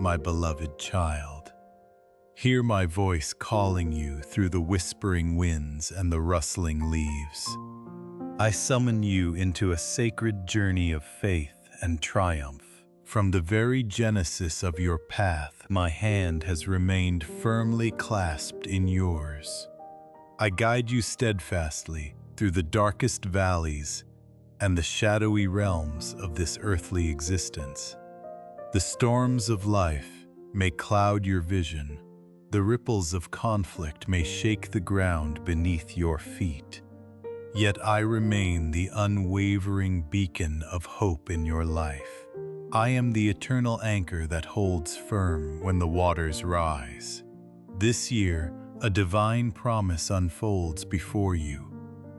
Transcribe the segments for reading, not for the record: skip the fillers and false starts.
my beloved child. Hear my voice calling you through the whispering winds and the rustling leaves. I summon you into a sacred journey of faith and triumph. From the very genesis of your path, my hand has remained firmly clasped in yours. I guide you steadfastly through the darkest valleys and the shadowy realms of this earthly existence. The storms of life may cloud your vision. The ripples of conflict may shake the ground beneath your feet. Yet I remain the unwavering beacon of hope in your life. I am the eternal anchor that holds firm when the waters rise. This year, a divine promise unfolds before you.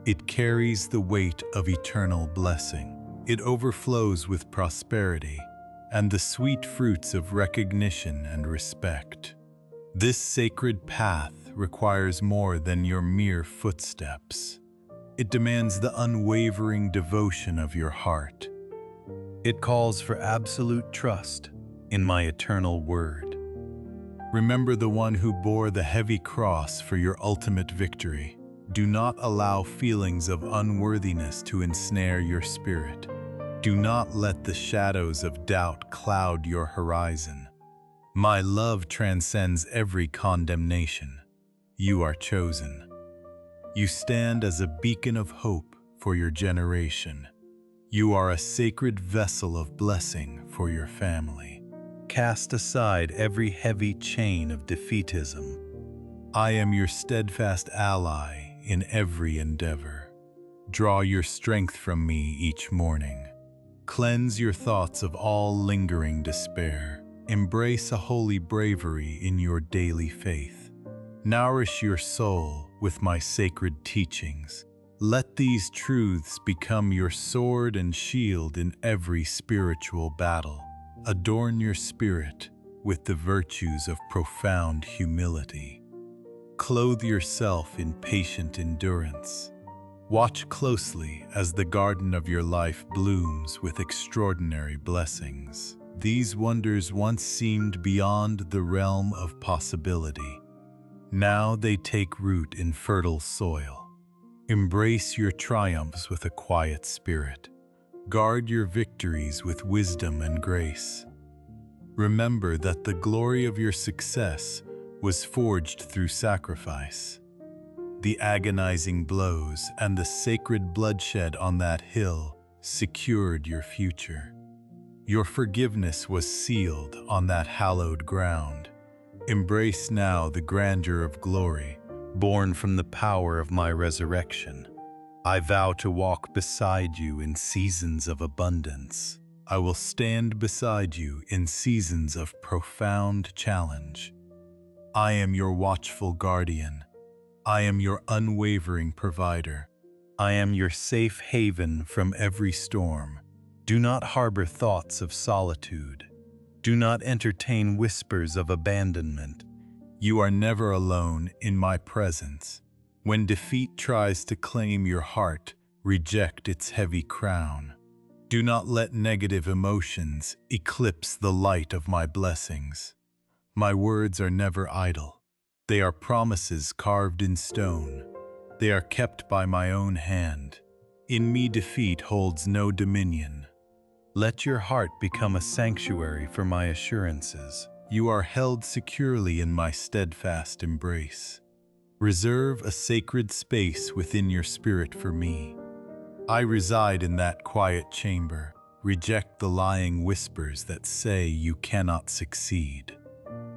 It carries the weight of eternal blessing. It overflows with prosperity and the sweet fruits of recognition and respect. This sacred path requires more than your mere footsteps. It demands the unwavering devotion of your heart. It calls for absolute trust in my eternal word. Remember the one who bore the heavy cross for your ultimate victory. Do not allow feelings of unworthiness to ensnare your spirit. Do not let the shadows of doubt cloud your horizon. My love transcends every condemnation. You are chosen. You stand as a beacon of hope for your generation. You are a sacred vessel of blessing for your family. Cast aside every heavy chain of defeatism. I am your steadfast ally in every endeavor. Draw your strength from me each morning. Cleanse your thoughts of all lingering despair. Embrace a holy bravery in your daily faith. Nourish your soul with my sacred teachings. Let these truths become your sword and shield in every spiritual battle. Adorn your spirit with the virtues of profound humility. Clothe yourself in patient endurance. Watch closely as the garden of your life blooms with extraordinary blessings. These wonders once seemed beyond the realm of possibility. Now they take root in fertile soil. Embrace your triumphs with a quiet spirit. Guard your victories with wisdom and grace. Remember that the glory of your success was forged through sacrifice. The agonizing blows and the sacred bloodshed on that hill secured your future. Your forgiveness was sealed on that hallowed ground. Embrace now the grandeur of glory, born from the power of my resurrection. I vow to walk beside you in seasons of abundance. I will stand beside you in seasons of profound challenge. I am your watchful guardian. I am your unwavering provider. I am your safe haven from every storm. Do not harbor thoughts of solitude. Do not entertain whispers of abandonment. You are never alone in my presence. When defeat tries to claim your heart, reject its heavy crown. Do not let negative emotions eclipse the light of my blessings. My words are never idle. They are promises carved in stone. They are kept by my own hand. In me defeat holds no dominion. Let your heart become a sanctuary for my assurances. You are held securely in my steadfast embrace. Reserve a sacred space within your spirit for me. I reside in that quiet chamber. Reject the lying whispers that say you cannot succeed.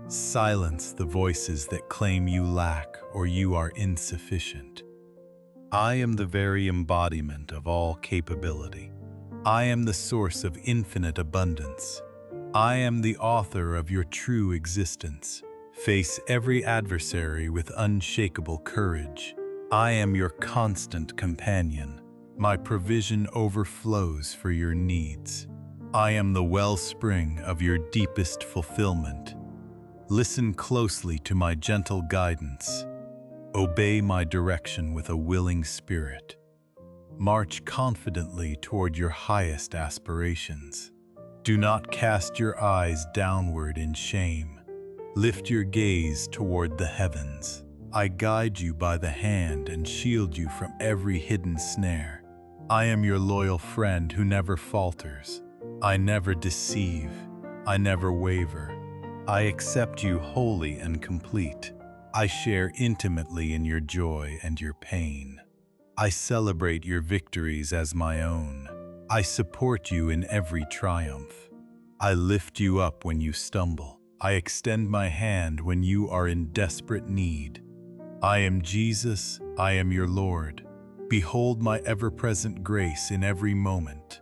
Silence the voices that claim you lack or you are insufficient. I am the very embodiment of all capability. I am the source of infinite abundance. I am the author of your true existence. Face every adversary with unshakable courage. I am your constant companion. My provision overflows for your needs. I am the wellspring of your deepest fulfillment. Listen closely to my gentle guidance. Obey my direction with a willing spirit. March confidently toward your highest aspirations. Do not cast your eyes downward in shame. Lift your gaze toward the heavens. I guide you by the hand and shield you from every hidden snare. I am your loyal friend who never falters. I never deceive. I never waver. I accept you wholly and complete. I share intimately in your joy and your pain. I celebrate your victories as my own. I support you in every triumph. I lift you up when you stumble. I extend my hand when you are in desperate need. I am Jesus, I am your Lord. Behold my ever-present grace in every moment.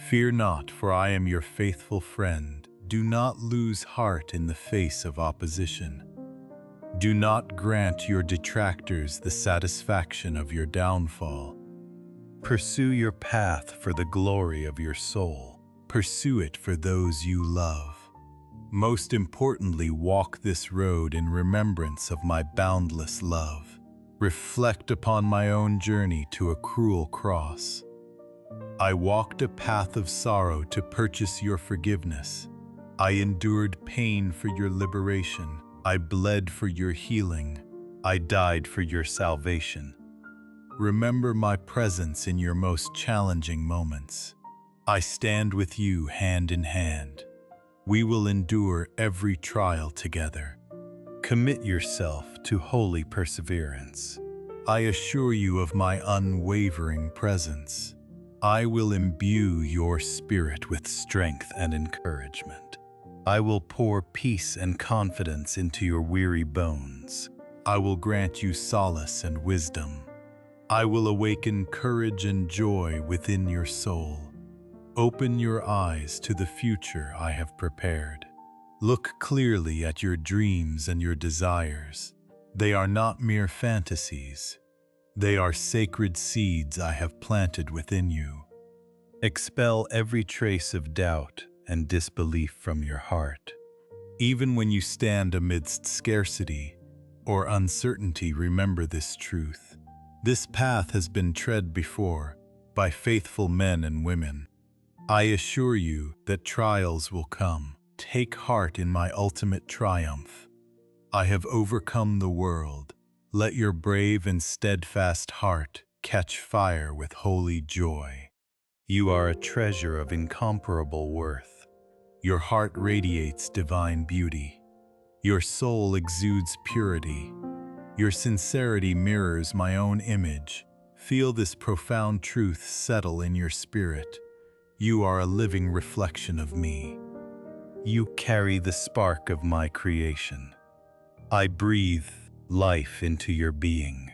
Fear not, for I am your faithful friend. Do not lose heart in the face of opposition. Do not grant your detractors the satisfaction of your downfall. Pursue your path for the glory of your soul. Pursue it for those you love. Most importantly, walk this road in remembrance of my boundless love. Reflect upon my own journey to a cruel cross. I walked a path of sorrow to purchase your forgiveness. I endured pain for your liberation. I bled for your healing. I died for your salvation. Remember my presence in your most challenging moments. I stand with you hand in hand. We will endure every trial together. Commit yourself to holy perseverance. I assure you of my unwavering presence. I will imbue your spirit with strength and encouragement. I will pour peace and confidence into your weary bones. I will grant you solace and wisdom. I will awaken courage and joy within your soul. Open your eyes to the future I have prepared. Look clearly at your dreams and your desires. They are not mere fantasies. They are sacred seeds I have planted within you. Expel every trace of doubt and disbelief from your heart. Even when you stand amidst scarcity or uncertainty, remember this truth. This path has been tread before by faithful men and women. I assure you that trials will come. Take heart in my ultimate triumph. I have overcome the world. Let your brave and steadfast heart catch fire with holy joy. You are a treasure of incomparable worth. Your heart radiates divine beauty. Your soul exudes purity. Your sincerity mirrors my own image. Feel this profound truth settle in your spirit. You are a living reflection of me. You carry the spark of my creation. I breathe life into your being.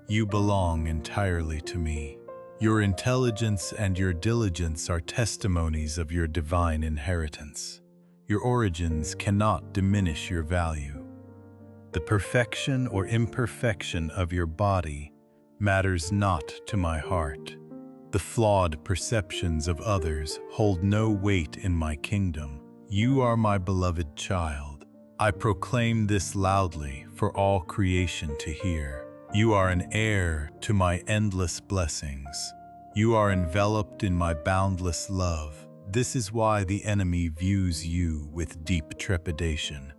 You belong entirely to me. Your intelligence and your diligence are testimonies of your divine inheritance. Your origins cannot diminish your value. The perfection or imperfection of your body matters not to my heart. The flawed perceptions of others hold no weight in my kingdom. You are my beloved child. I proclaim this loudly for all creation to hear. You are an heir to my endless blessings. You are enveloped in my boundless love. This is why the enemy views you with deep trepidation.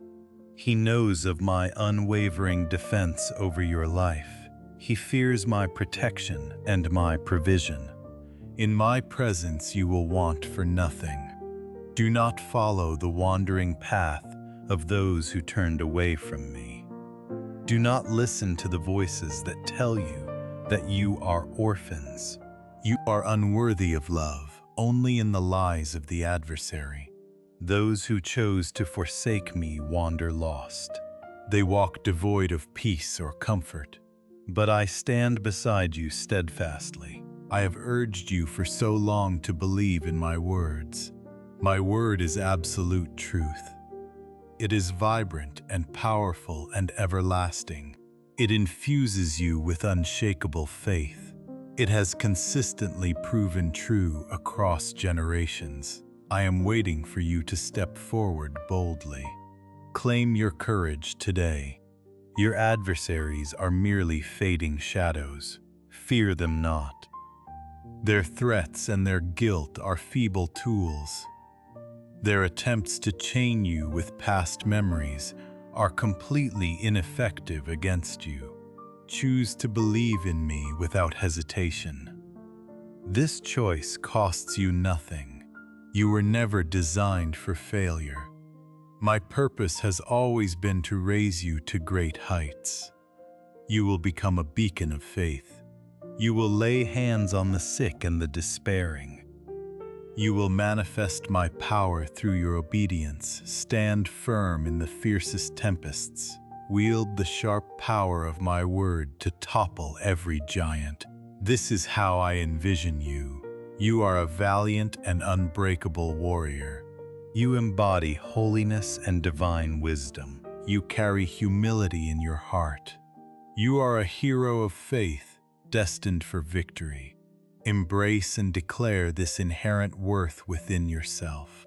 He knows of my unwavering defense over your life. He fears my protection and my provision. In my presence you will want for nothing. Do not follow the wandering path of those who turned away from me. Do not listen to the voices that tell you that you are orphans. You are unworthy of love, only in the lies of the adversary. Those who chose to forsake me wander lost. They walk devoid of peace or comfort. But I stand beside you steadfastly. I have urged you for so long to believe in my words. My word is absolute truth. It is vibrant and powerful and everlasting. It infuses you with unshakable faith. It has consistently proven true across generations. I am waiting for you to step forward boldly. Claim your courage today. Your adversaries are merely fading shadows. Fear them not. Their threats and their guilt are feeble tools. Their attempts to chain you with past memories are completely ineffective against you. Choose to believe in me without hesitation. This choice costs you nothing. You were never designed for failure. My purpose has always been to raise you to great heights. You will become a beacon of faith. You will lay hands on the sick and the despairing. You will manifest my power through your obedience, stand firm in the fiercest tempests, wield the sharp power of my word to topple every giant. This is how I envision you. You are a valiant and unbreakable warrior. You embody holiness and divine wisdom. You carry humility in your heart. You are a hero of faith, destined for victory. Embrace and declare this inherent worth within yourself.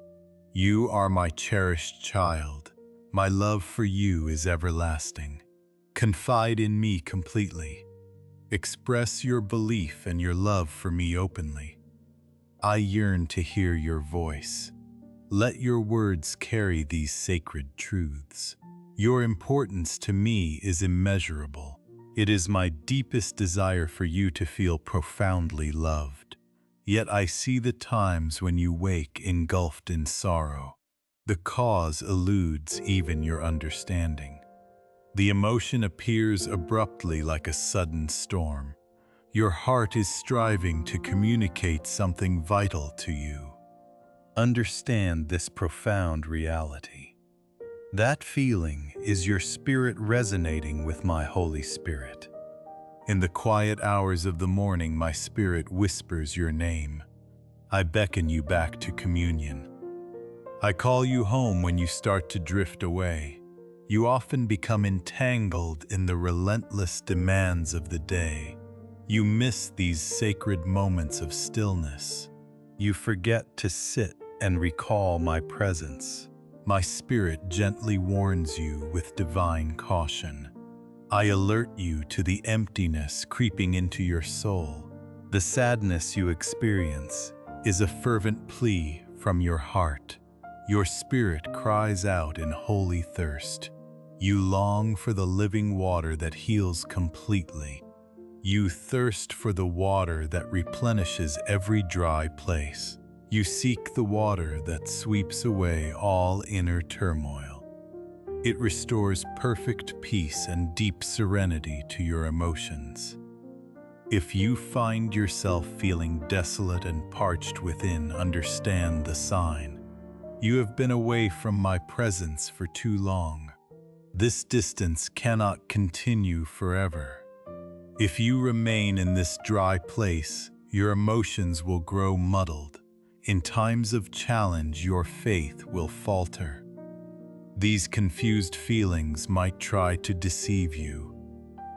You are my cherished child. My love for you is everlasting. Confide in me completely. Express your belief and your love for me openly. I yearn to hear your voice. Let your words carry these sacred truths. Your importance to me is immeasurable. It is my deepest desire for you to feel profoundly loved. Yet I see the times when you wake engulfed in sorrow. The cause eludes even your understanding. The emotion appears abruptly like a sudden storm. Your heart is striving to communicate something vital to you. Understand this profound reality. That feeling is your spirit resonating with my Holy Spirit. In the quiet hours of the morning, my spirit whispers your name. I beckon you back to communion. I call you home when you start to drift away. You often become entangled in the relentless demands of the day. You miss these sacred moments of stillness. You forget to sit and recall my presence. My spirit gently warns you with divine caution. I alert you to the emptiness creeping into your soul. The sadness you experience is a fervent plea from your heart. Your spirit cries out in holy thirst. You long for the living water that heals completely. You thirst for the water that replenishes every dry place. You seek the water that sweeps away all inner turmoil. It restores perfect peace and deep serenity to your emotions. If you find yourself feeling desolate and parched within, understand the sign. You have been away from my presence for too long. This distance cannot continue forever. If you remain in this dry place, your emotions will grow muddled. In times of challenge, your faith will falter. These confused feelings might try to deceive you.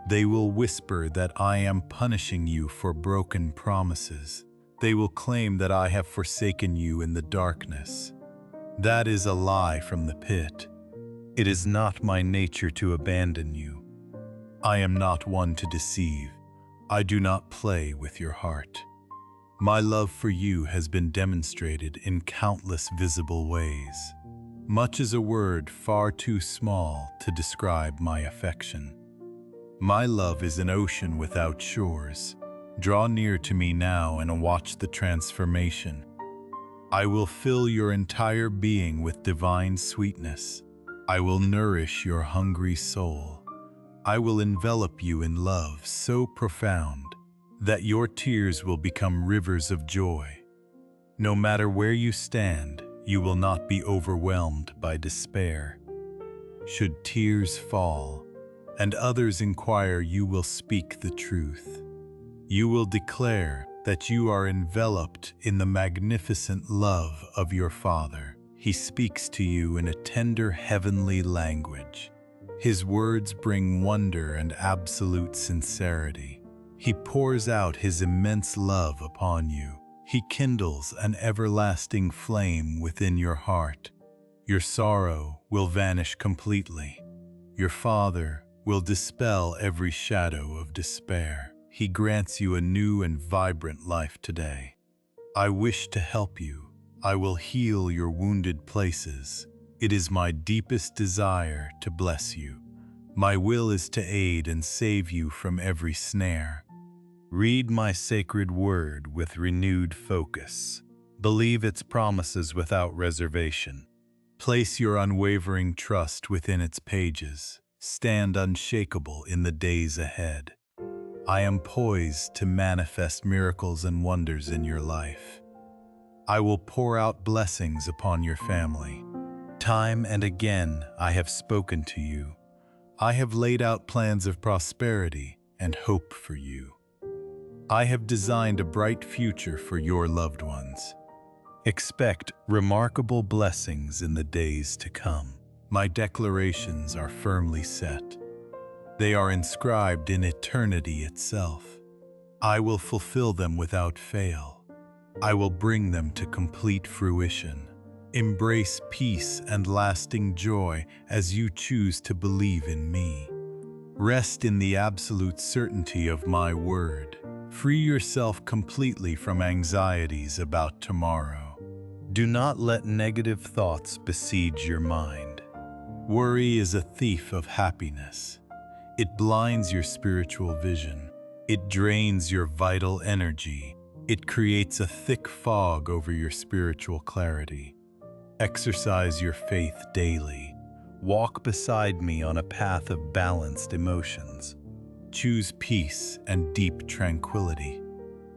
They will whisper that I am punishing you for broken promises. They will claim that I have forsaken you in the darkness. That is a lie from the pit. It is not my nature to abandon you. I am not one to deceive. I do not play with your heart. My love for you has been demonstrated in countless visible ways. Much is a word far too small to describe my affection. My love is an ocean without shores. Draw near to me now and watch the transformation. I will fill your entire being with divine sweetness. I will nourish your hungry soul. I will envelop you in love so profound that your tears will become rivers of joy. No matter where you stand, you will not be overwhelmed by despair. Should tears fall, and others inquire, you will speak the truth. You will declare that you are enveloped in the magnificent love of your Father. He speaks to you in a tender heavenly language. His words bring wonder and absolute sincerity. He pours out his immense love upon you. He kindles an everlasting flame within your heart. Your sorrow will vanish completely. Your Father will dispel every shadow of despair. He grants you a new and vibrant life today. I wish to help you. I will heal your wounded places. It is my deepest desire to bless you. My will is to aid and save you from every snare. Read my sacred word with renewed focus. Believe its promises without reservation. Place your unwavering trust within its pages. Stand unshakable in the days ahead. I am poised to manifest miracles and wonders in your life. I will pour out blessings upon your family. Time and again I have spoken to you. I have laid out plans of prosperity and hope for you. I have designed a bright future for your loved ones. Expect remarkable blessings in the days to come. My declarations are firmly set. They are inscribed in eternity itself. I will fulfill them without fail. I will bring them to complete fruition. Embrace peace and lasting joy as you choose to believe in me. Rest in the absolute certainty of my word. Free yourself completely from anxieties about tomorrow. Do not let negative thoughts besiege your mind. Worry is a thief of happiness. It blinds your spiritual vision. It drains your vital energy. It creates a thick fog over your spiritual clarity. Exercise your faith daily. Walk beside me on a path of balanced emotions. Choose peace and deep tranquility.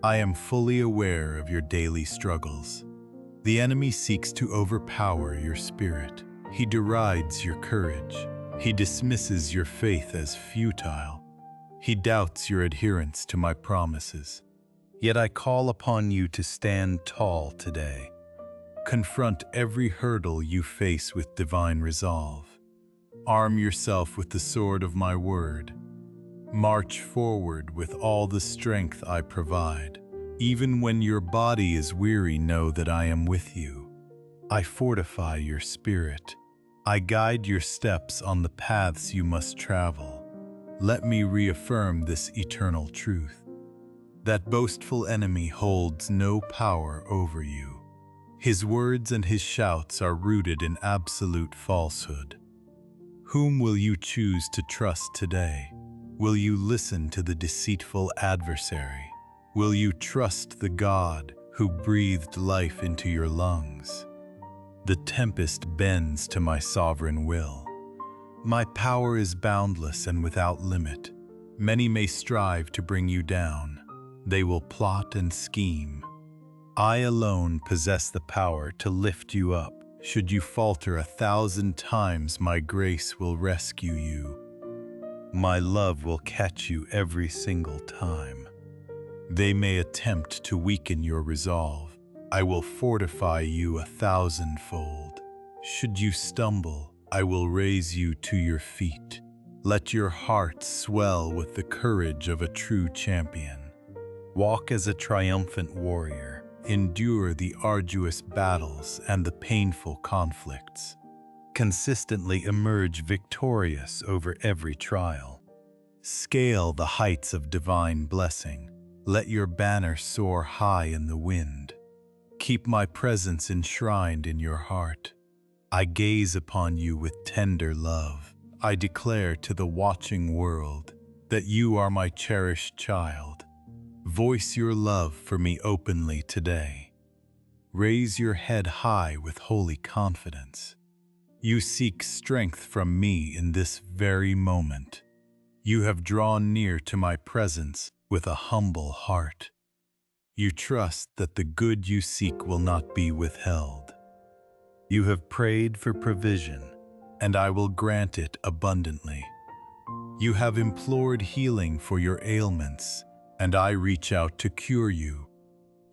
I am fully aware of your daily struggles. The enemy seeks to overpower your spirit. He derides your courage. He dismisses your faith as futile. He doubts your adherence to my promises. Yet I call upon you to stand tall today. Confront every hurdle you face with divine resolve. Arm yourself with the sword of my word. March forward with all the strength I provide. Even when your body is weary, know that I am with you. I fortify your spirit. I guide your steps on the paths you must travel. Let me reaffirm this eternal truth. That boastful enemy holds no power over you. His words and his shouts are rooted in absolute falsehood. Whom will you choose to trust today? Will you listen to the deceitful adversary? Will you trust the God who breathed life into your lungs? The tempest bends to my sovereign will. My power is boundless and without limit. Many may strive to bring you down. They will plot and scheme. I alone possess the power to lift you up. Should you falter 1,000 times, my grace will rescue you. My love will catch you every single time. They may attempt to weaken your resolve. I will fortify you 1,000-fold. Should you stumble, I will raise you to your feet. Let your heart swell with the courage of a true champion. Walk as a triumphant warrior. Endure the arduous battles and the painful conflicts. Consistently emerge victorious over every trial. Scale the heights of divine blessing. Let your banner soar high in the wind. Keep my presence enshrined in your heart. I gaze upon you with tender love. I declare to the watching world that you are my cherished child. Voice your love for me openly today. Raise your head high with holy confidence. You seek strength from me in this very moment. You have drawn near to my presence with a humble heart. You trust that the good you seek will not be withheld. You have prayed for provision, and I will grant it abundantly. You have implored healing for your ailments, and I reach out to cure you.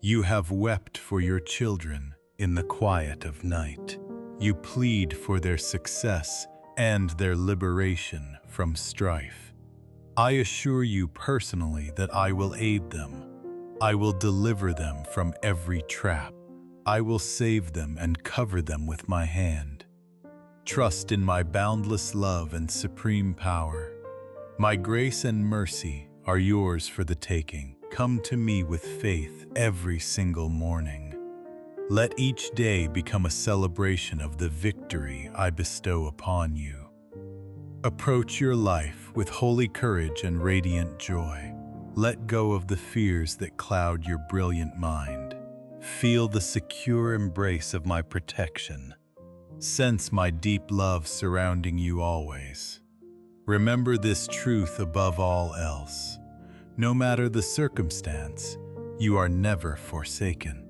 You have wept for your children in the quiet of night. You plead for their success and their liberation from strife. I assure you personally that I will aid them. I will deliver them from every trap. I will save them and cover them with my hand. Trust in my boundless love and supreme power. My grace and mercy are yours for the taking. Come to me with faith every single morning. Let each day become a celebration of the victory I bestow upon you. Approach your life with holy courage and radiant joy. Let go of the fears that cloud your brilliant mind. Feel the secure embrace of my protection. Sense my deep love surrounding you always. Remember this truth above all else. No matter the circumstance, you are never forsaken.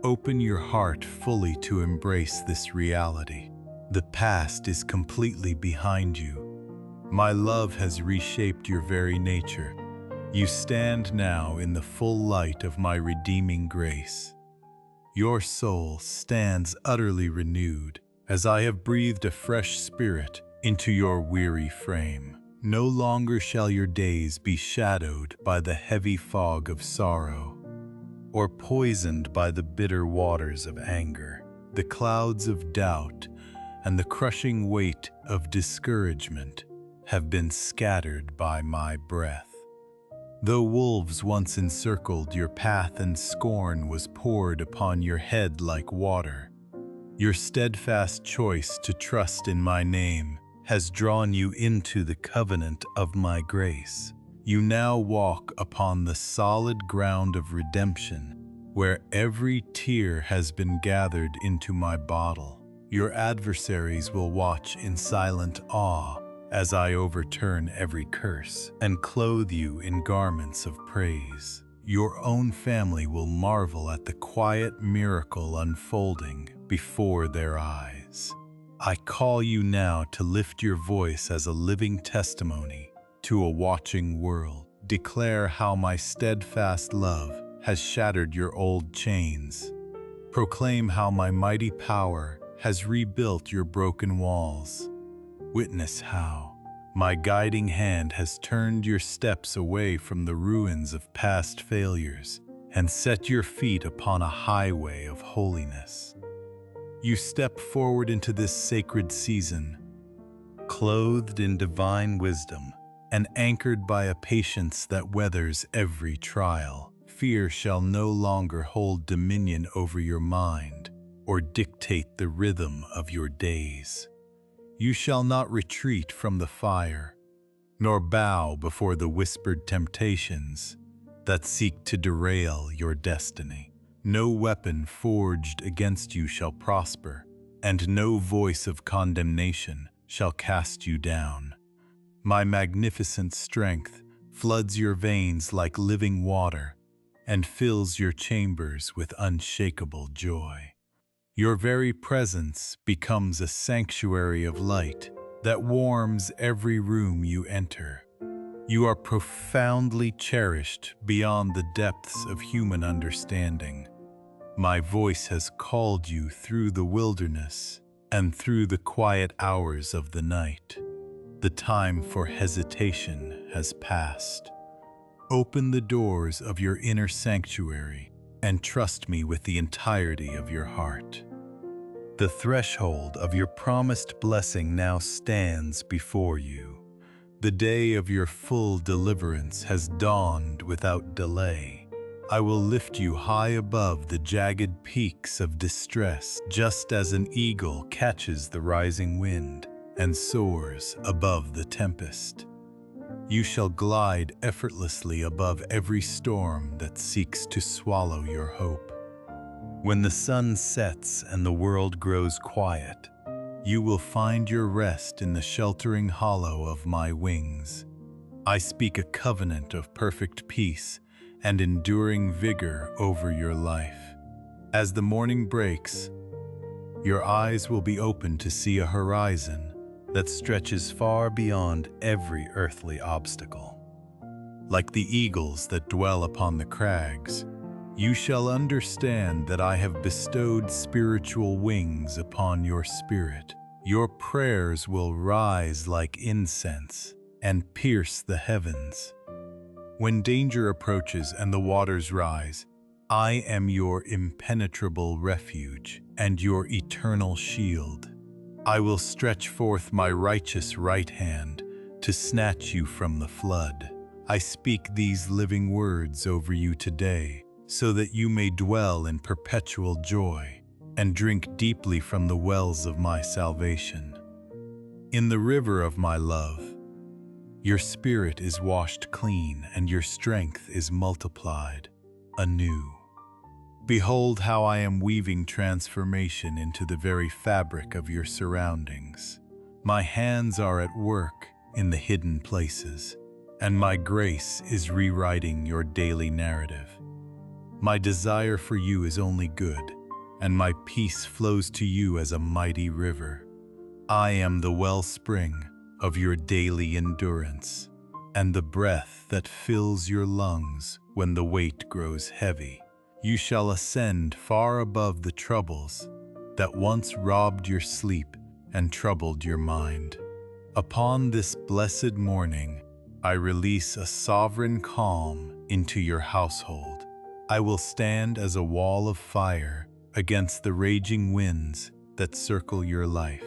Open your heart fully to embrace this reality. The past is completely behind you. My love has reshaped your very nature. You stand now in the full light of my redeeming grace. Your soul stands utterly renewed as I have breathed a fresh spirit into your weary frame. No longer shall your days be shadowed by the heavy fog of sorrow, or poisoned by the bitter waters of anger. The clouds of doubt and the crushing weight of discouragement have been scattered by my breath. Though wolves once encircled your path and scorn was poured upon your head like water, your steadfast choice to trust in my name has drawn you into the covenant of my grace. You now walk upon the solid ground of redemption, where every tear has been gathered into my bottle. Your adversaries will watch in silent awe as I overturn every curse and clothe you in garments of praise. Your own family will marvel at the quiet miracle unfolding before their eyes. I call you now to lift your voice as a living testimony to a watching world. Declare how my steadfast love has shattered your old chains. Proclaim how my mighty power has rebuilt your broken walls. Witness how my guiding hand has turned your steps away from the ruins of past failures and set your feet upon a highway of holiness. You step forward into this sacred season, clothed in divine wisdom and anchored by a patience that weathers every trial. Fear shall no longer hold dominion over your mind or dictate the rhythm of your days. You shall not retreat from the fire, nor bow before the whispered temptations that seek to derail your destiny. No weapon forged against you shall prosper, and no voice of condemnation shall cast you down. My magnificent strength floods your veins like living water and fills your chambers with unshakable joy. Your very presence becomes a sanctuary of light that warms every room you enter. You are profoundly cherished beyond the depths of human understanding. My voice has called you through the wilderness and through the quiet hours of the night. The time for hesitation has passed. Open the doors of your inner sanctuary and trust me with the entirety of your heart. The threshold of your promised blessing now stands before you. The day of your full deliverance has dawned without delay. I will lift you high above the jagged peaks of distress, just as an eagle catches the rising wind and soars above the tempest. You shall glide effortlessly above every storm that seeks to swallow your hope. When the sun sets and the world grows quiet, you will find your rest in the sheltering hollow of my wings. I speak a covenant of perfect peace and enduring vigor over your life. As the morning breaks, your eyes will be open to see a horizon that stretches far beyond every earthly obstacle. Like the eagles that dwell upon the crags, you shall understand that I have bestowed spiritual wings upon your spirit. Your prayers will rise like incense and pierce the heavens. When danger approaches and the waters rise, I am your impenetrable refuge and your eternal shield. I will stretch forth my righteous right hand to snatch you from the flood. I speak these living words over you today, so that you may dwell in perpetual joy and drink deeply from the wells of my salvation. In the river of my love, your spirit is washed clean and your strength is multiplied anew. Behold how I am weaving transformation into the very fabric of your surroundings. My hands are at work in the hidden places, and my grace is rewriting your daily narrative. My desire for you is only good, and my peace flows to you as a mighty river. I am the wellspring of your daily endurance, and the breath that fills your lungs when the weight grows heavy. You shall ascend far above the troubles that once robbed your sleep and troubled your mind. Upon this blessed morning, I release a sovereign calm into your household. I will stand as a wall of fire against the raging winds that circle your life.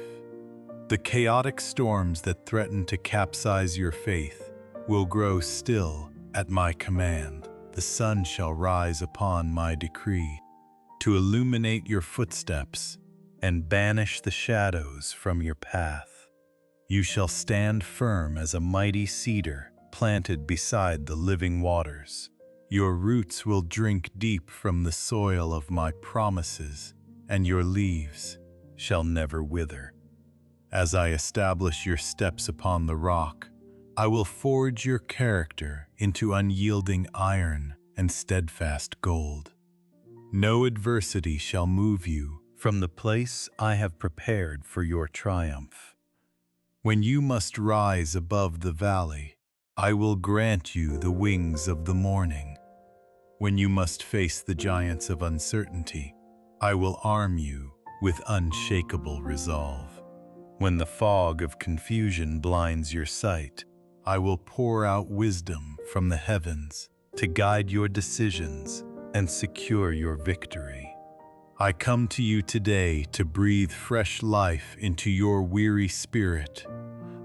The chaotic storms that threaten to capsize your faith will grow still at my command. The sun shall rise upon my decree to illuminate your footsteps and banish the shadows from your path. You shall stand firm as a mighty cedar planted beside the living waters. Your roots will drink deep from the soil of my promises, and your leaves shall never wither. As I establish your steps upon the rock, I will forge your character into unyielding iron and steadfast gold. No adversity shall move you from the place I have prepared for your triumph. When you must rise above the valley, I will grant you the wings of the morning. When you must face the giants of uncertainty, I will arm you with unshakable resolve. When the fog of confusion blinds your sight, I will pour out wisdom from the heavens to guide your decisions and secure your victory. I come to you today to breathe fresh life into your weary spirit.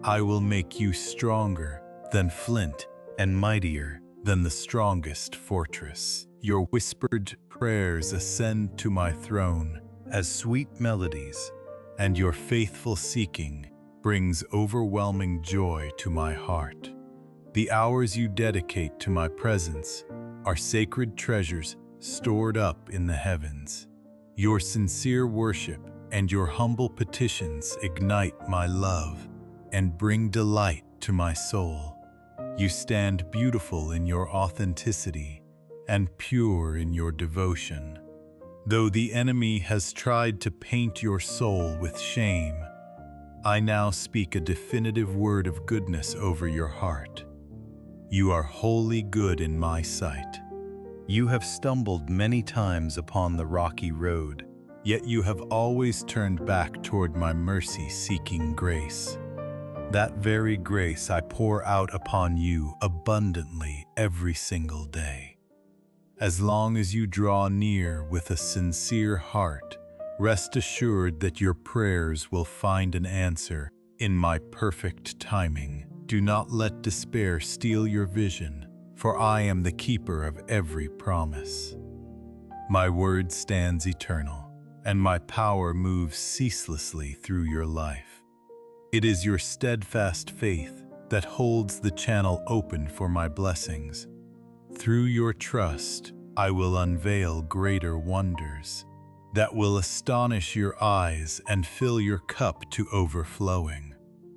I will make you stronger than flint and mightier than the strongest fortress. Your whispered prayers ascend to my throne as sweet melodies, and your faithful seeking brings overwhelming joy to my heart. The hours you dedicate to my presence are sacred treasures stored up in the heavens. Your sincere worship and your humble petitions ignite my love and bring delight to my soul. You stand beautiful in your authenticity and pure in your devotion. Though the enemy has tried to paint your soul with shame, I now speak a definitive word of goodness over your heart. You are wholly good in my sight. You have stumbled many times upon the rocky road, yet you have always turned back toward my mercy-seeking grace. That very grace I pour out upon you abundantly every single day. As long as you draw near with a sincere heart, rest assured that your prayers will find an answer in my perfect timing. Do not let despair steal your vision, for I am the keeper of every promise. My word stands eternal, and my power moves ceaselessly through your life. It is your steadfast faith that holds the channel open for my blessings. Through your trust, I will unveil greater wonders that will astonish your eyes and fill your cup to overflowing.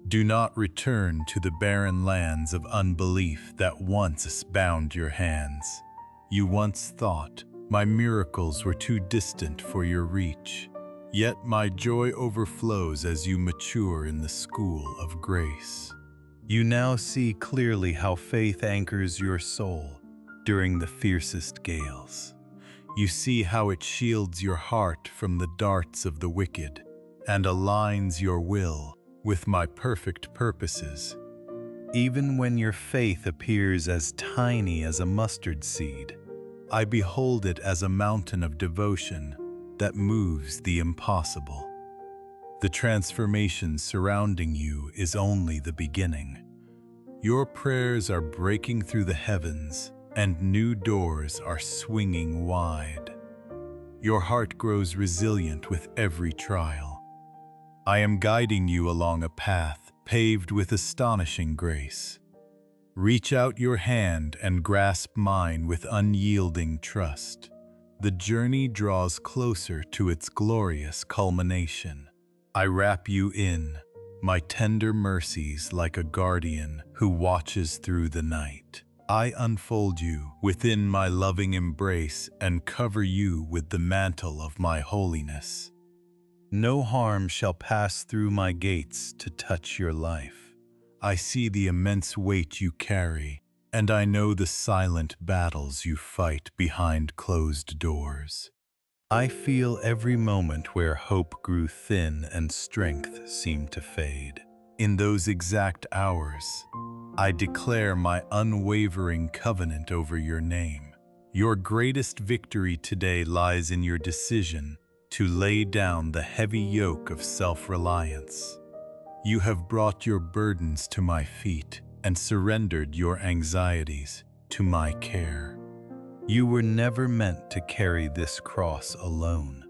Do not return to the barren lands of unbelief that once bound your hands. You once thought my miracles were too distant for your reach, yet my joy overflows as you mature in the school of grace. You now see clearly how faith anchors your soul during the fiercest gales. You see how it shields your heart from the darts of the wicked and aligns your will with my perfect purposes. Even when your faith appears as tiny as a mustard seed, I behold it as a mountain of devotion that moves the impossible. The transformation surrounding you is only the beginning. Your prayers are breaking through the heavens, and new doors are swinging wide. Your heart grows resilient with every trial. I am guiding you along a path paved with astonishing grace. Reach out your hand and grasp mine with unyielding trust. The journey draws closer to its glorious culmination. I wrap you in my tender mercies like a guardian who watches through the night. I unfold you within my loving embrace and cover you with the mantle of my holiness. No harm shall pass through my gates to touch your life. I see the immense weight you carry, and I know the silent battles you fight behind closed doors. I feel every moment where hope grew thin and strength seemed to fade. In those exact hours, I declare my unwavering covenant over your name. Your greatest victory today lies in your decision to lay down the heavy yoke of self-reliance. You have brought your burdens to my feet and surrendered your anxieties to my care. You were never meant to carry this cross alone.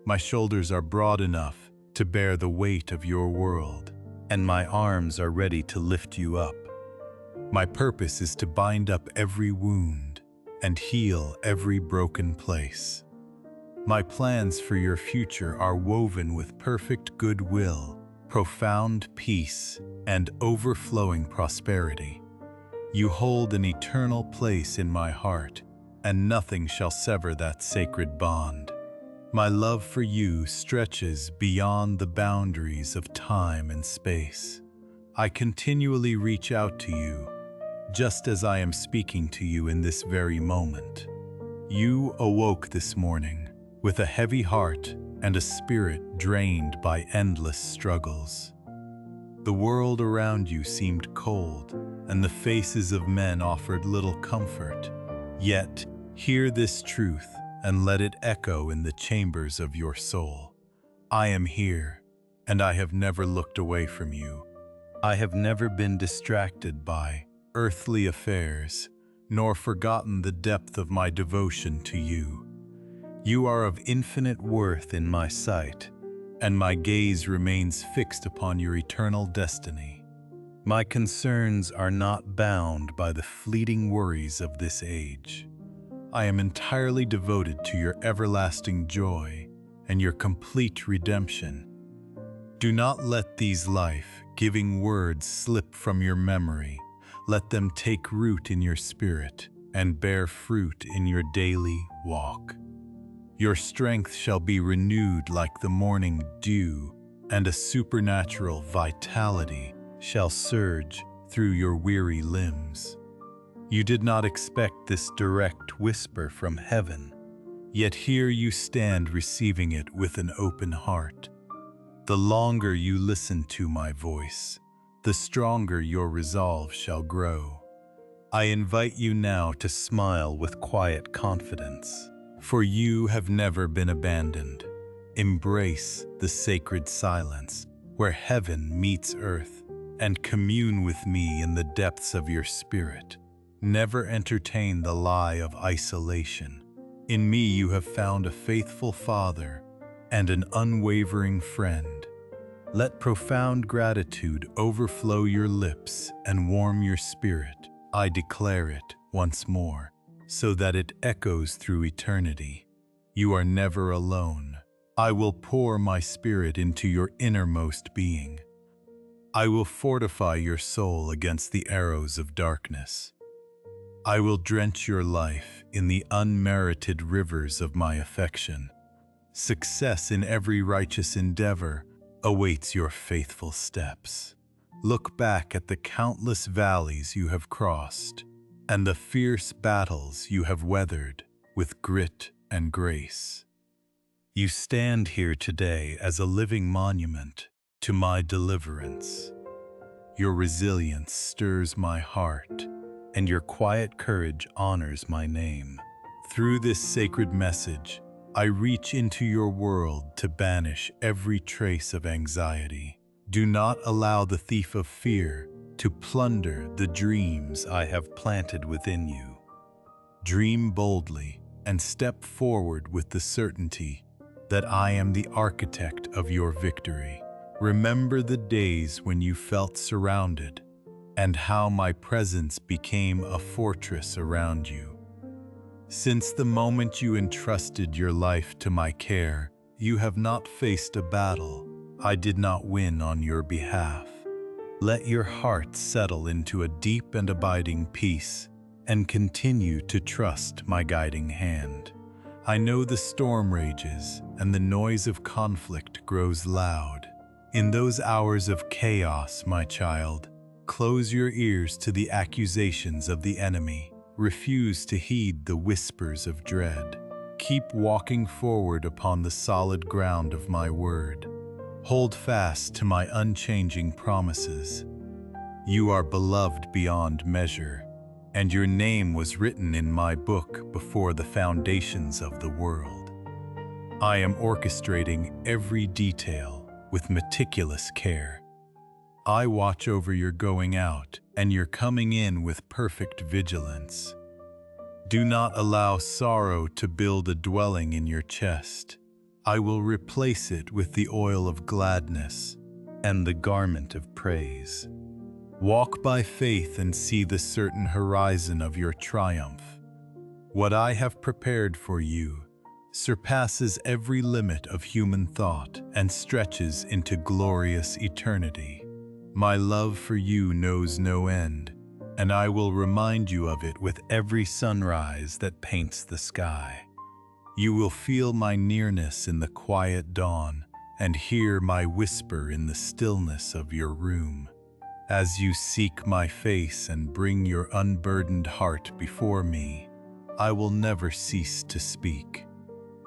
My shoulders are broad enough to bear the weight of your world, and my arms are ready to lift you up. My purpose is to bind up every wound and heal every broken place. My plans for your future are woven with perfect goodwill, profound peace, and overflowing prosperity. You hold an eternal place in my heart, and nothing shall sever that sacred bond. My love for you stretches beyond the boundaries of time and space. I continually reach out to you, just as I am speaking to you in this very moment. You awoke this morning with a heavy heart and a spirit drained by endless struggles. The world around you seemed cold, and the faces of men offered little comfort. Yet, hear this truth and let it echo in the chambers of your soul. I am here, and I have never looked away from you. I have never been distracted by earthly affairs, nor forgotten the depth of my devotion to you. You are of infinite worth in my sight, and my gaze remains fixed upon your eternal destiny. My concerns are not bound by the fleeting worries of this age. I am entirely devoted to your everlasting joy and your complete redemption. Do not let these life-giving words slip from your memory. Let them take root in your spirit and bear fruit in your daily walk. Your strength shall be renewed like the morning dew, and a supernatural vitality shall surge through your weary limbs. You did not expect this direct whisper from heaven, yet here you stand receiving it with an open heart. The longer you listen to my voice, the stronger your resolve shall grow. I invite you now to smile with quiet confidence, for you have never been abandoned. Embrace the sacred silence where heaven meets earth, and commune with me in the depths of your spirit. Never entertain the lie of isolation. In me you have found a faithful father and an unwavering friend. Let profound gratitude overflow your lips and warm your spirit. I declare it once more, so that it echoes through eternity. You are never alone. I will pour my spirit into your innermost being. I will fortify your soul against the arrows of darkness. I will drench your life in the unmerited rivers of my affection. Success in every righteous endeavor awaits your faithful steps. Look back at the countless valleys you have crossed and the fierce battles you have weathered with grit and grace. You stand here today as a living monument to my deliverance. Your resilience stirs my heart, and your quiet courage honors my name. Through this sacred message, I reach into your world to banish every trace of anxiety. Do not allow the thief of fear to plunder the dreams I have planted within you. Dream boldly and step forward with the certainty that I am the architect of your victory. Remember the days when you felt surrounded and how my presence became a fortress around you. Since the moment you entrusted your life to my care, you have not faced a battle I did not win on your behalf. Let your heart settle into a deep and abiding peace and continue to trust my guiding hand. I know the storm rages and the noise of conflict grows loud. In those hours of chaos, my child, close your ears to the accusations of the enemy. Refuse to heed the whispers of dread. Keep walking forward upon the solid ground of my word. Hold fast to my unchanging promises. You are beloved beyond measure, and your name was written in my book before the foundations of the world. I am orchestrating every detail with meticulous care. I watch over your going out and your coming in with perfect vigilance. Do not allow sorrow to build a dwelling in your chest. I will replace it with the oil of gladness and the garment of praise. Walk by faith and see the certain horizon of your triumph. What I have prepared for you surpasses every limit of human thought and stretches into glorious eternity. My love for you knows no end, and I will remind you of it with every sunrise that paints the sky. You will feel my nearness in the quiet dawn and hear my whisper in the stillness of your room. As you seek my face and bring your unburdened heart before me, I will never cease to speak.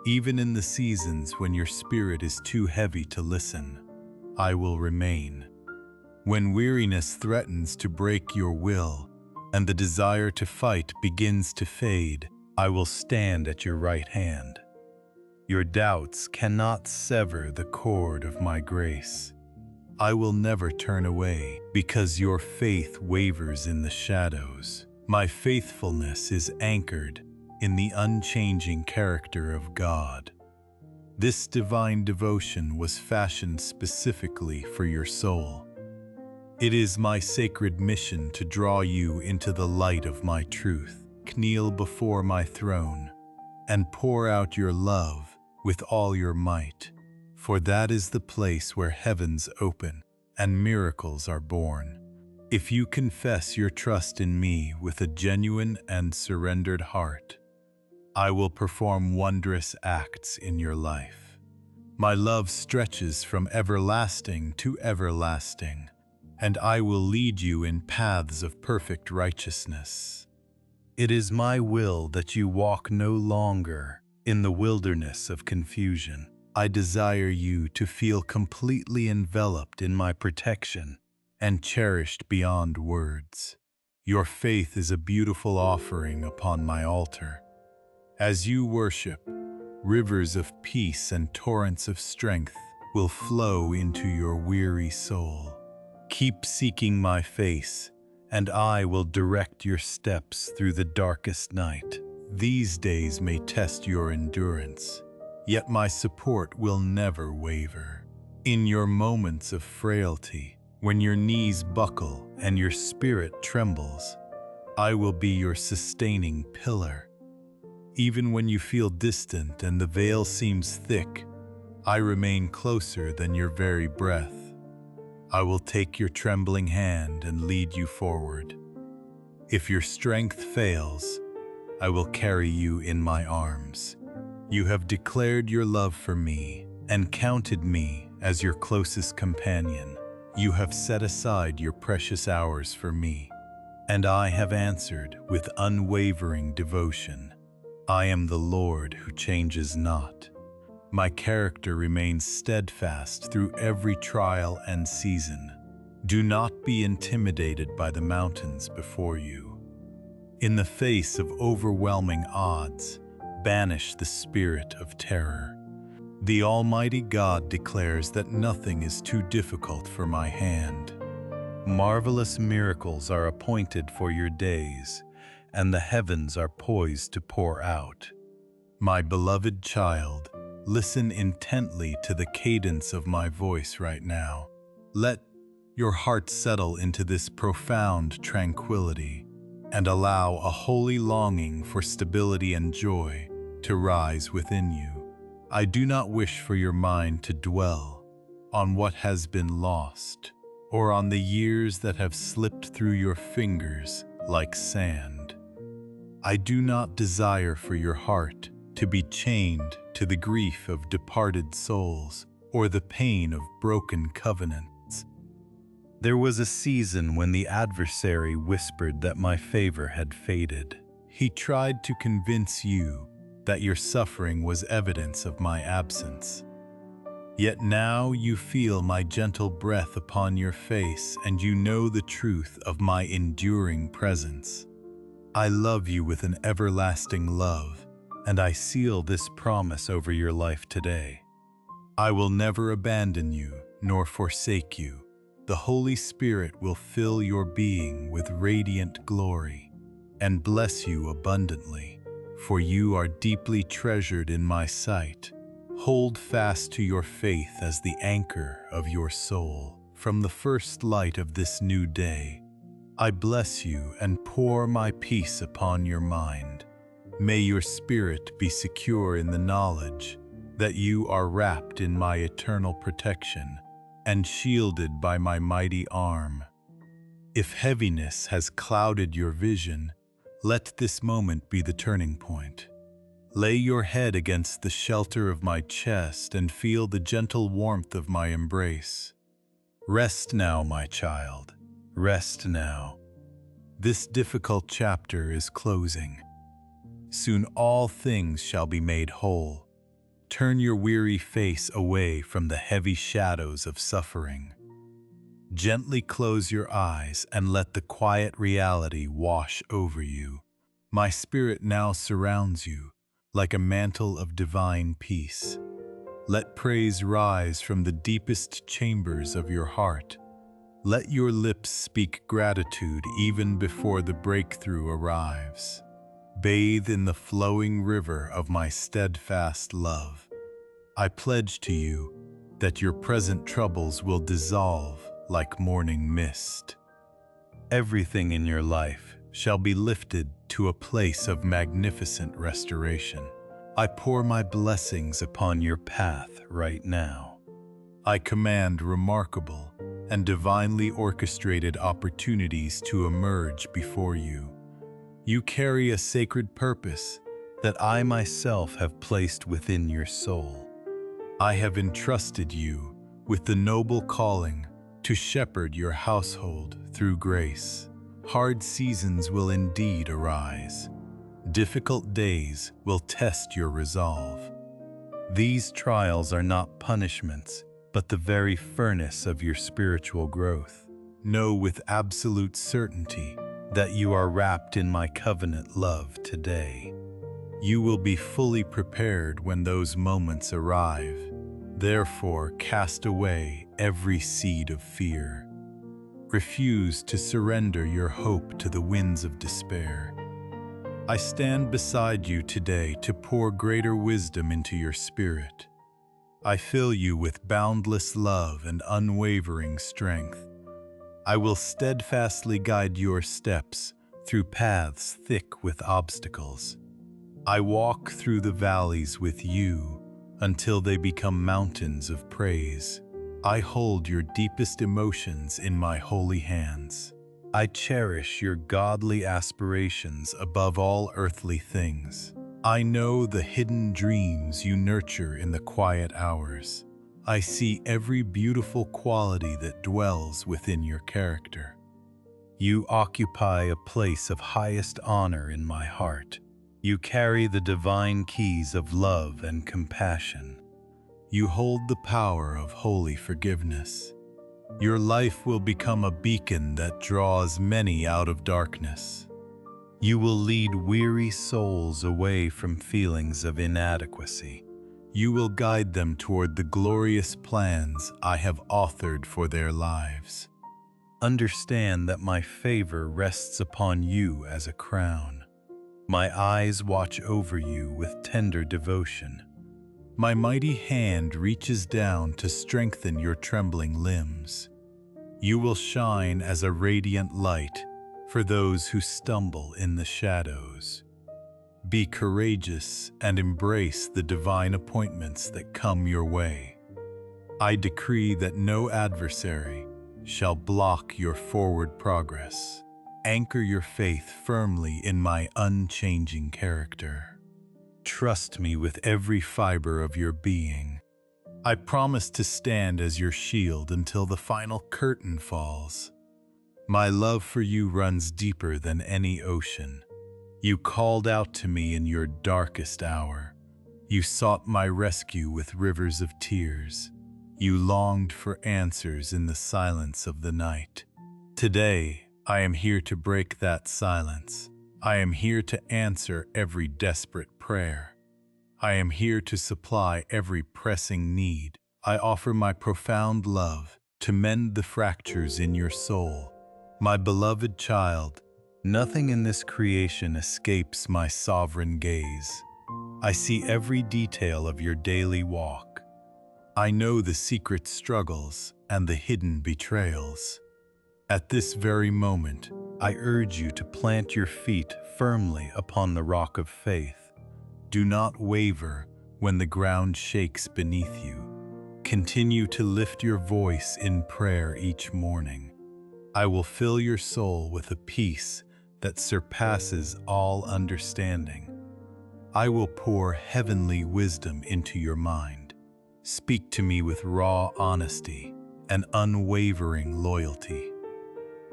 Even in the seasons when your spirit is too heavy to listen, I will remain. When weariness threatens to break your will and the desire to fight begins to fade, I will stand at your right hand. Your doubts cannot sever the cord of my grace. I will never turn away because your faith wavers in the shadows. My faithfulness is anchored in the unchanging character of God. This divine devotion was fashioned specifically for your soul. It is my sacred mission to draw you into the light of my truth. Kneel before my throne and pour out your love with all your might, for that is the place where heavens open and miracles are born. If you confess your trust in me with a genuine and surrendered heart, I will perform wondrous acts in your life. My love stretches from everlasting to everlasting, and I will lead you in paths of perfect righteousness. It is my will that you walk no longer in the wilderness of confusion. I desire you to feel completely enveloped in my protection and cherished beyond words. Your faith is a beautiful offering upon my altar. As you worship, rivers of peace and torrents of strength will flow into your weary soul. Keep seeking my face, and I will direct your steps through the darkest night. These days may test your endurance, yet my support will never waver. In your moments of frailty, when your knees buckle and your spirit trembles, I will be your sustaining pillar. Even when you feel distant and the veil seems thick, I remain closer than your very breath. I will take your trembling hand and lead you forward. If your strength fails, I will carry you in my arms. You have declared your love for me and counted me as your closest companion. You have set aside your precious hours for me, and I have answered with unwavering devotion. I am the Lord who changes not. My character remains steadfast through every trial and season. Do not be intimidated by the mountains before you. In the face of overwhelming odds, banish the spirit of terror. The Almighty God declares that nothing is too difficult for my hand. Marvelous miracles are appointed for your days, and the heavens are poised to pour out. My beloved child, listen intently to the cadence of my voice right now. Let your heart settle into this profound tranquility and allow a holy longing for stability and joy to rise within you. I do not wish for your mind to dwell on what has been lost or on the years that have slipped through your fingers like sand. I do not desire for your heart to be chained to the grief of departed souls or the pain of broken covenants. There was a season when the adversary whispered that my favor had faded. He tried to convince you that your suffering was evidence of my absence. Yet now you feel my gentle breath upon your face, and you know the truth of my enduring presence. I love you with an everlasting love, and I seal this promise over your life today. I will never abandon you nor forsake you. The Holy Spirit will fill your being with radiant glory and bless you abundantly, for you are deeply treasured in my sight. Hold fast to your faith as the anchor of your soul. From the first light of this new day, I bless you and pour my peace upon your mind. May your spirit be secure in the knowledge that you are wrapped in my eternal protection and shielded by my mighty arm. If heaviness has clouded your vision, let this moment be the turning point. Lay your head against the shelter of my chest and feel the gentle warmth of my embrace. Rest now, my child. Rest now. This difficult chapter is closing. Soon all things shall be made whole. Turn your weary face away from the heavy shadows of suffering. Gently close your eyes and let the quiet reality wash over you. My spirit now surrounds you like a mantle of divine peace. Let praise rise from the deepest chambers of your heart. Let your lips speak gratitude even before the breakthrough arrives. Bathe in the flowing river of my steadfast love. I pledge to you that your present troubles will dissolve like morning mist. Everything in your life shall be lifted to a place of magnificent restoration. I pour my blessings upon your path right now. I command remarkable and divinely orchestrated opportunities to emerge before you. You carry a sacred purpose that I myself have placed within your soul. I have entrusted you with the noble calling to shepherd your household through grace. Hard seasons will indeed arise. Difficult days will test your resolve. These trials are not punishments, but the very furnace of your spiritual growth. Know with absolute certainty that you are wrapped in my covenant love today. You will be fully prepared when those moments arrive. Therefore, cast away every seed of fear. Refuse to surrender your hope to the winds of despair. I stand beside you today to pour greater wisdom into your spirit. I fill you with boundless love and unwavering strength. I will steadfastly guide your steps through paths thick with obstacles. I walk through the valleys with you until they become mountains of praise. I hold your deepest emotions in my holy hands. I cherish your godly aspirations above all earthly things. I know the hidden dreams you nurture in the quiet hours. I see every beautiful quality that dwells within your character. You occupy a place of highest honor in my heart. You carry the divine keys of love and compassion. You hold the power of holy forgiveness. Your life will become a beacon that draws many out of darkness. You will lead weary souls away from feelings of inadequacy. You will guide them toward the glorious plans I have authored for their lives. Understand that my favor rests upon you as a crown. My eyes watch over you with tender devotion. My mighty hand reaches down to strengthen your trembling limbs. You will shine as a radiant light for those who stumble in the shadows. Be courageous and embrace the divine appointments that come your way. I decree that no adversary shall block your forward progress. Anchor your faith firmly in my unchanging character. Trust me with every fiber of your being. I promise to stand as your shield until the final curtain falls. My love for you runs deeper than any ocean. You called out to me in your darkest hour. You sought my rescue with rivers of tears. You longed for answers in the silence of the night. Today, I am here to break that silence. I am here to answer every desperate prayer. I am here to supply every pressing need. I offer my profound love to mend the fractures in your soul. My beloved child, nothing in this creation escapes my sovereign gaze. I see every detail of your daily walk. I know the secret struggles and the hidden betrayals. At this very moment, I urge you to plant your feet firmly upon the rock of faith. Do not waver when the ground shakes beneath you. Continue to lift your voice in prayer each morning. I will fill your soul with a peace that surpasses all understanding. I will pour heavenly wisdom into your mind. Speak to me with raw honesty and unwavering loyalty.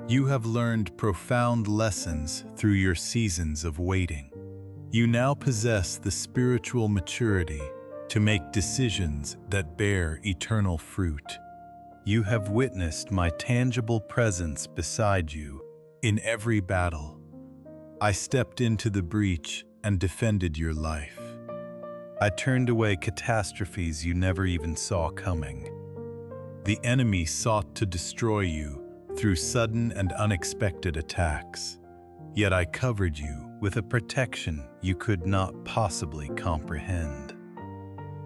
You have learned profound lessons through your seasons of waiting. You now possess the spiritual maturity to make decisions that bear eternal fruit. You have witnessed my tangible presence beside you in every battle. I stepped into the breach and defended your life. I turned away catastrophes you never even saw coming. The enemy sought to destroy you through sudden and unexpected attacks. Yet I covered you with a protection you could not possibly comprehend.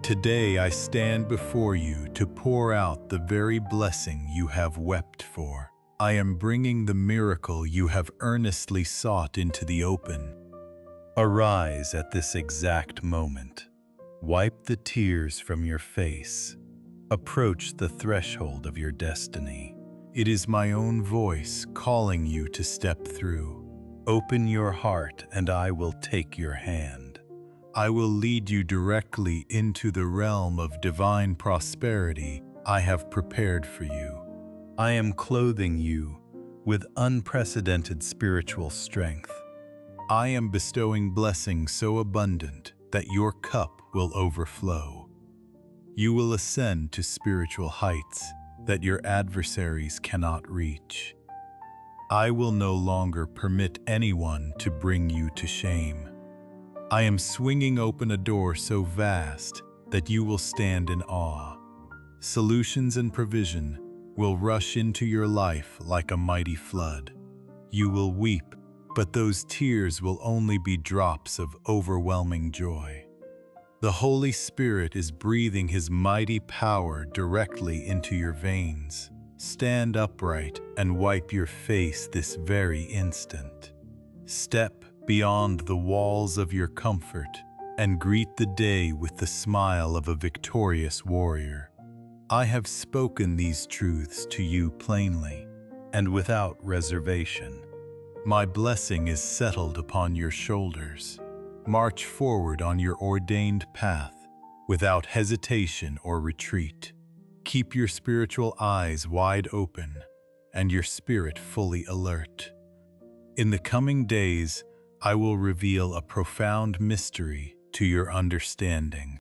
Today I stand before you to pour out the very blessing you have wept for. I am bringing the miracle you have earnestly sought into the open. Arise at this exact moment. Wipe the tears from your face. Approach the threshold of your destiny. It is my own voice calling you to step through. Open your heart and I will take your hand. I will lead you directly into the realm of divine prosperity I have prepared for you. I am clothing you with unprecedented spiritual strength. I am bestowing blessings so abundant that your cup will overflow. You will ascend to spiritual heights that your adversaries cannot reach. I will no longer permit anyone to bring you to shame. I am swinging open a door so vast that you will stand in awe. Solutions and provision will rush into your life like a mighty flood. You will weep, but those tears will only be drops of overwhelming joy. The Holy Spirit is breathing His mighty power directly into your veins. Stand upright and wipe your face this very instant. Step beyond the walls of your comfort and greet the day with the smile of a victorious warrior. I have spoken these truths to you plainly and without reservation. My blessing is settled upon your shoulders. March forward on your ordained path without hesitation or retreat. Keep your spiritual eyes wide open and your spirit fully alert. In the coming days, I will reveal a profound mystery to your understanding.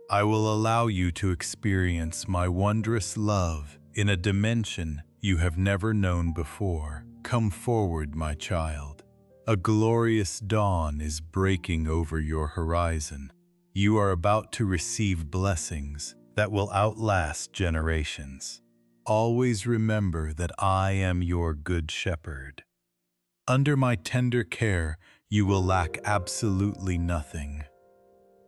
I will allow you to experience my wondrous love in a dimension you have never known before. Come forward, my child. A glorious dawn is breaking over your horizon. You are about to receive blessings that will outlast generations. Always remember that I am your good shepherd. Under my tender care, You will lack absolutely nothing.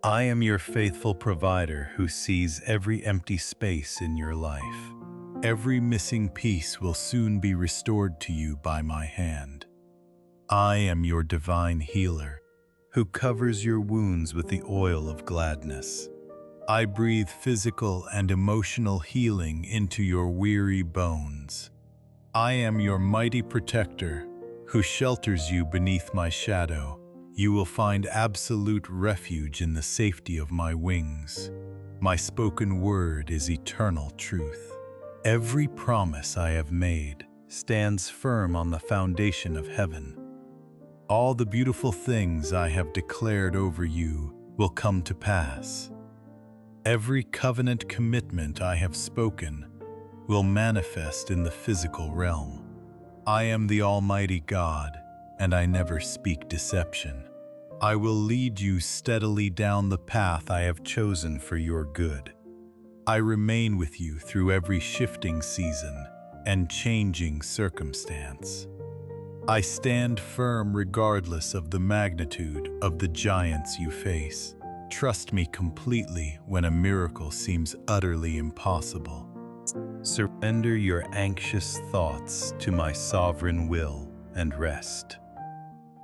I am your faithful provider who sees every empty space in your life. Every missing piece will soon be restored to you by my hand. I am your divine healer, who covers your wounds with the oil of gladness. I breathe physical and emotional healing into your weary bones. I am your mighty protector, who shelters you beneath my shadow. You will find absolute refuge in the safety of my wings. My spoken word is eternal truth. Every promise I have made stands firm on the foundation of heaven. All the beautiful things I have declared over you will come to pass. Every covenant commitment I have spoken will manifest in the physical realm. I am the Almighty God, and I never speak deception. I will lead you steadily down the path I have chosen for your good. I remain with you through every shifting season and changing circumstance. I stand firm regardless of the magnitude of the giants you face. Trust me completely when a miracle seems utterly impossible. Surrender your anxious thoughts to my sovereign will and rest.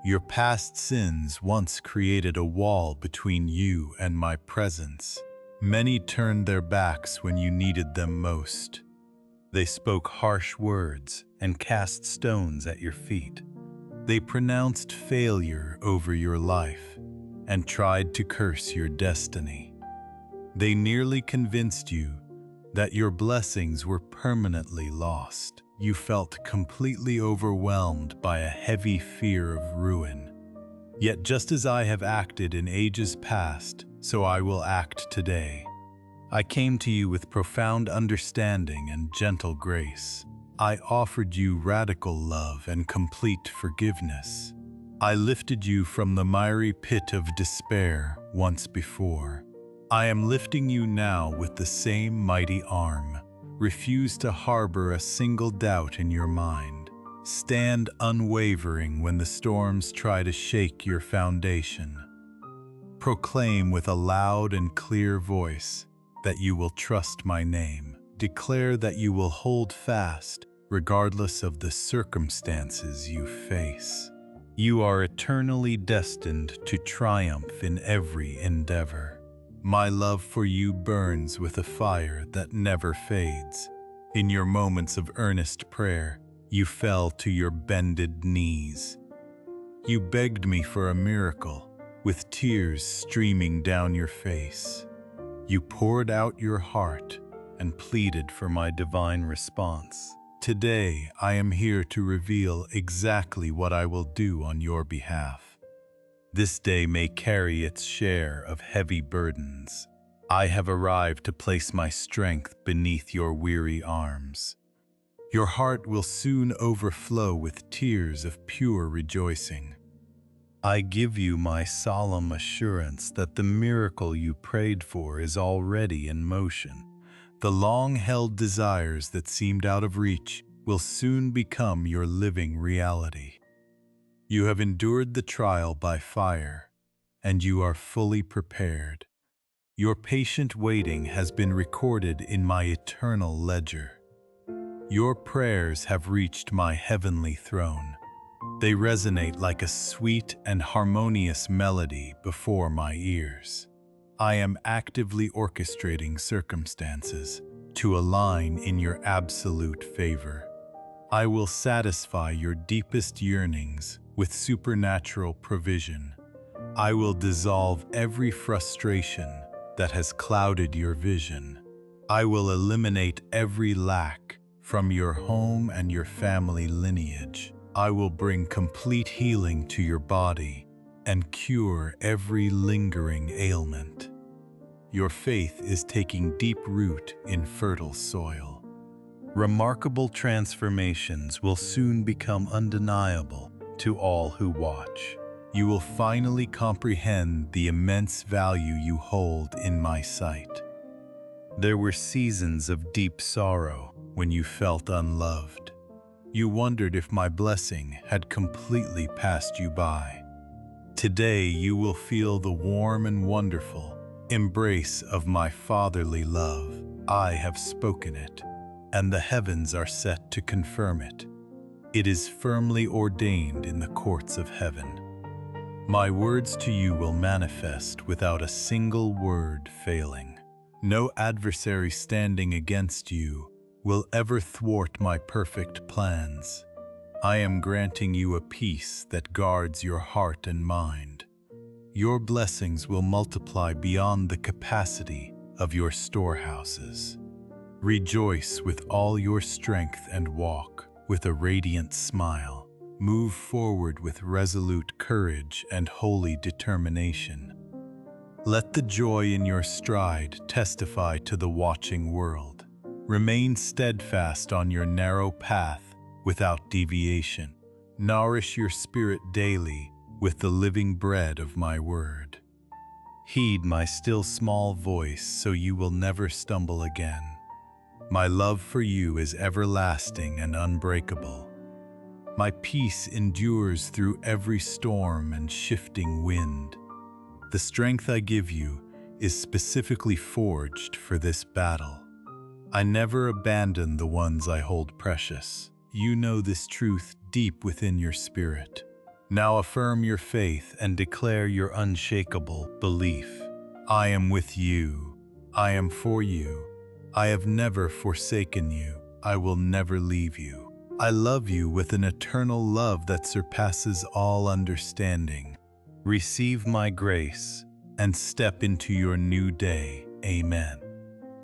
Your past sins once created a wall between you and my presence. Many turned their backs when you needed them most. They spoke harsh words and cast stones at your feet. They pronounced failure over your life and tried to curse your destiny. They nearly convinced you that your blessings were permanently lost. You felt completely overwhelmed by a heavy fear of ruin. Yet just as I have acted in ages past, so I will act today. I came to you with profound understanding and gentle grace. I offered you radical love and complete forgiveness. I lifted you from the miry pit of despair once before. I am lifting you now with the same mighty arm. Refuse to harbor a single doubt in your mind. Stand unwavering when the storms try to shake your foundation. Proclaim with a loud and clear voice that you will trust my name. Declare that you will hold fast regardless of the circumstances you face. You are eternally destined to triumph in every endeavor. My love for you burns with a fire that never fades. In your moments of earnest prayer, you fell to your bended knees. You begged me for a miracle, with tears streaming down your face. You poured out your heart and pleaded for my divine response. Today, I am here to reveal exactly what I will do on your behalf. This day may carry its share of heavy burdens. I have arrived to place my strength beneath your weary arms. Your heart will soon overflow with tears of pure rejoicing. I give you my solemn assurance that the miracle you prayed for is already in motion. The long-held desires that seemed out of reach will soon become your living reality. You have endured the trial by fire, and you are fully prepared. Your patient waiting has been recorded in my eternal ledger. Your prayers have reached my heavenly throne. They resonate like a sweet and harmonious melody before my ears. I am actively orchestrating circumstances to align in your absolute favor. I will satisfy your deepest yearnings with supernatural provision. I will dissolve every frustration that has clouded your vision. I will eliminate every lack from your home and your family lineage. I will bring complete healing to your body and cure every lingering ailment. Your faith is taking deep root in fertile soil. Remarkable transformations will soon become undeniable to all who watch. You will finally comprehend the immense value you hold in my sight. There were seasons of deep sorrow when you felt unloved. You wondered if my blessing had completely passed you by. Today you will feel the warm and wonderful embrace of my fatherly love. I have spoken it, and the heavens are set to confirm it. It is firmly ordained in the courts of heaven. My words to you will manifest without a single word failing. No adversary standing against you will ever thwart my perfect plans. I am granting you a peace that guards your heart and mind. Your blessings will multiply beyond the capacity of your storehouses. Rejoice with all your strength and walk with a radiant smile. Move forward with resolute courage and holy determination. Let the joy in your stride testify to the watching world. Remain steadfast on your narrow path without deviation. Nourish your spirit daily with the living bread of my word. Heed my still small voice so you will never stumble again. My love for you is everlasting and unbreakable. My peace endures through every storm and shifting wind. The strength I give you is specifically forged for this battle. I never abandon the ones I hold precious. You know this truth deep within your spirit. Now affirm your faith and declare your unshakable belief. I am with you. I am for you. I have never forsaken you. I will never leave you. I love you with an eternal love that surpasses all understanding. Receive my grace and step into your new day. Amen.